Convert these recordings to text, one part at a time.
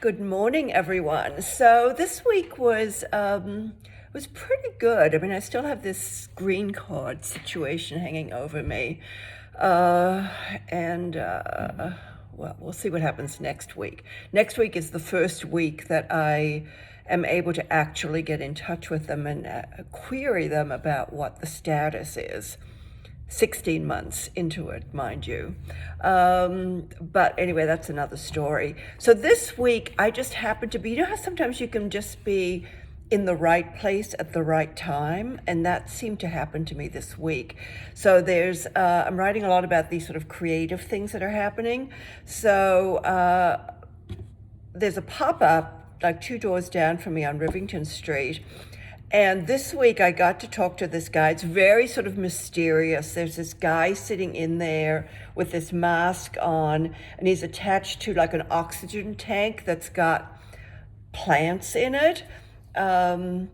Good morning, everyone. So this week was pretty good. I mean, I still have this green card situation hanging over me, and well, we'll see what happens next week. Next week is the first week that I am able to actually get in touch with them and query them about what the status is. 16 months into it, mind you. But anyway, that's another story. So this week, I just happened to be, you know how sometimes you can just be in the right place at the right time? And that seemed to happen to me this week. So I'm writing a lot about these sort of creative things that are happening. So there's a pop-up like 2 doors down from me on Rivington Street. And this week I got to talk to this guy. It's very sort of mysterious. There's this guy sitting in there with this mask on, and he's attached to like an oxygen tank that's got plants in it. And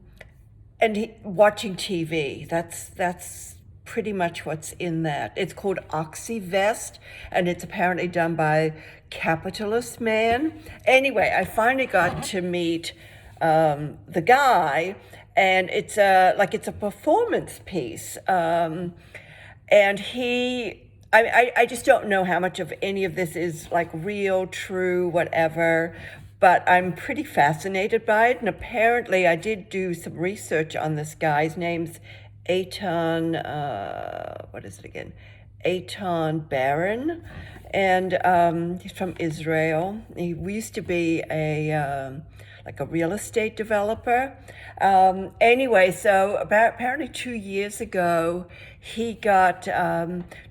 watching TV. That's pretty much what's in that. It's called Oxyvest, and it's apparently done by TheCapitalistMan. Anyway, I finally got to meet the guy. And it's a performance piece, and I just don't know how much of any of this is like real, true, whatever. But I'm pretty fascinated by it, and apparently I did do some research on this guy. His name's Eitan. What is it again? Eitan Baron, and he's from Israel. He used to be a real estate developer. Anyway, so apparently 2 years ago, he got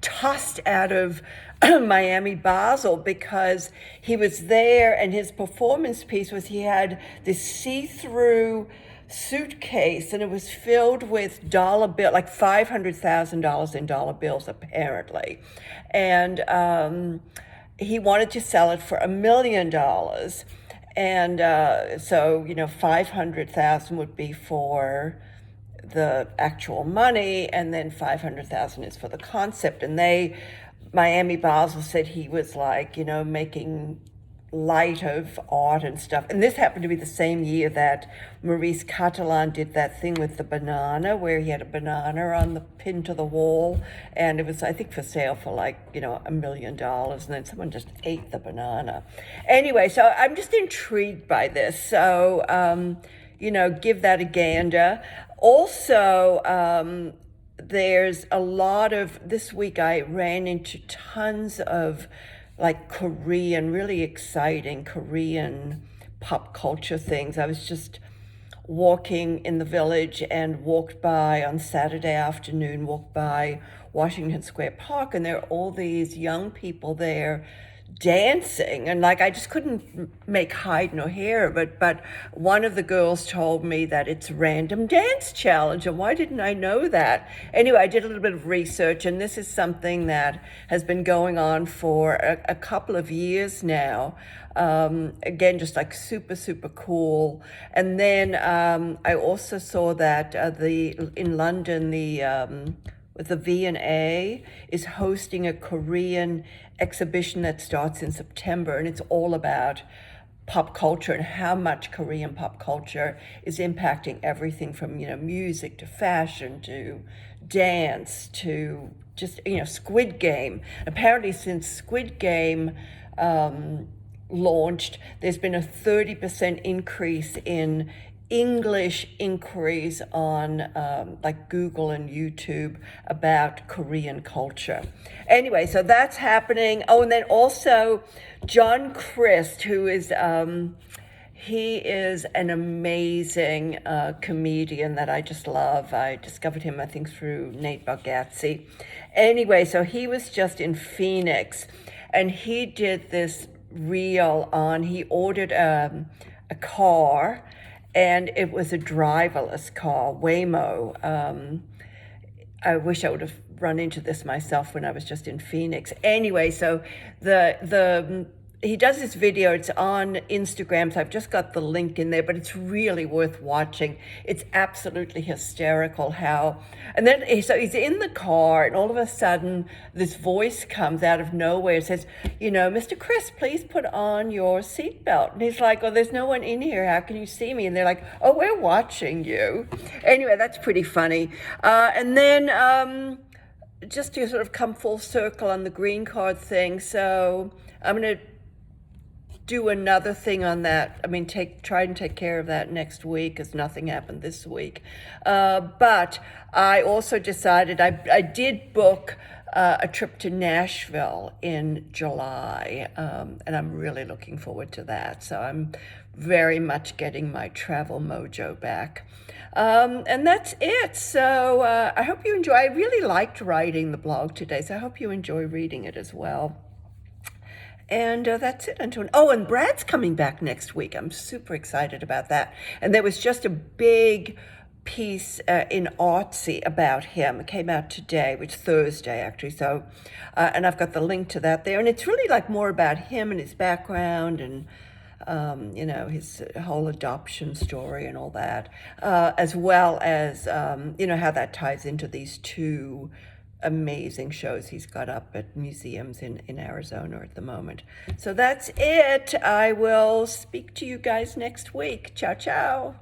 tossed out of Miami Basel because he was there, and his performance piece was he had this see-through suitcase, and it was filled with dollar bill, like $500,000 in dollar bills, apparently. And he wanted to sell it for $1 million. And so, 500,000 would be for the actual money, and then 500,000 is for the concept. And Miami Basel said he was like, making light of art and stuff. And this happened to be the same year that Maurice Catalan did that thing with the banana, where he had a banana on the pin to the wall, and it was, I think, for sale for like, $1 million, and then someone just ate the banana. Anyway, so I'm just intrigued by this. So, give that a gander. Also, there's a lot of, this week I ran into tons of like really exciting Korean pop culture things. I was just walking in the village and walked by Washington Square Park, and there are all these young people there dancing, and like I just couldn't make hide nor hair, but one of the girls told me that it's random dance challenge, and why didn't I know that? Anyway, I did a little bit of research, and this is something that has been going on for a couple of years now. Again, just like super, super cool. And then I also saw that in London, the V&A is hosting a Korean exhibition that starts in September, and it's all about pop culture and how much Korean pop culture is impacting everything from, music to fashion to dance to just, Squid Game. Apparently since Squid Game launched, there's been a 30% increase in English inquiries on like Google and YouTube about Korean culture. Anyway, so that's happening. Oh, and then also John Crist, who is he is an amazing comedian that I just love. I discovered him, I think, through Nate Bargatze. Anyway, so he was just in Phoenix, and he did this reel on, he ordered a car, and it was a driverless car, Waymo. I wish I would have run into this myself when I was just in Phoenix. Anyway, so the he does this video. It's on Instagram, so I've just got the link in there, but it's really worth watching. It's absolutely hysterical how, and then so he's in the car, and all of a sudden this voice comes out of nowhere. It says, Mr. Crist, please put on your seatbelt. And he's like, oh, there's no one in here. How can you see me? And they're like, oh, we're watching you. Anyway, that's pretty funny. And then just to sort of come full circle on the green card thing. So I'm going to do another thing on that. I mean, try and take care of that next week, because nothing happened this week. But I also decided I did book a trip to Nashville in July, and I'm really looking forward to that. So I'm very much getting my travel mojo back. And that's it. So I hope you enjoy. I really liked writing the blog today, so I hope you enjoy reading it as well. And that's it, Antoine. Oh, and Brad's coming back next week. I'm super excited about that. And there was just a big piece in Artsy about him. It came out today, which is Thursday, actually. So, and I've got the link to that there. And it's really like more about him and his background and, his whole adoption story and all that, as well as, how that ties into these two amazing shows he's got up at museums in Arizona at the moment. So that's it. I will speak to you guys next week. Ciao, ciao.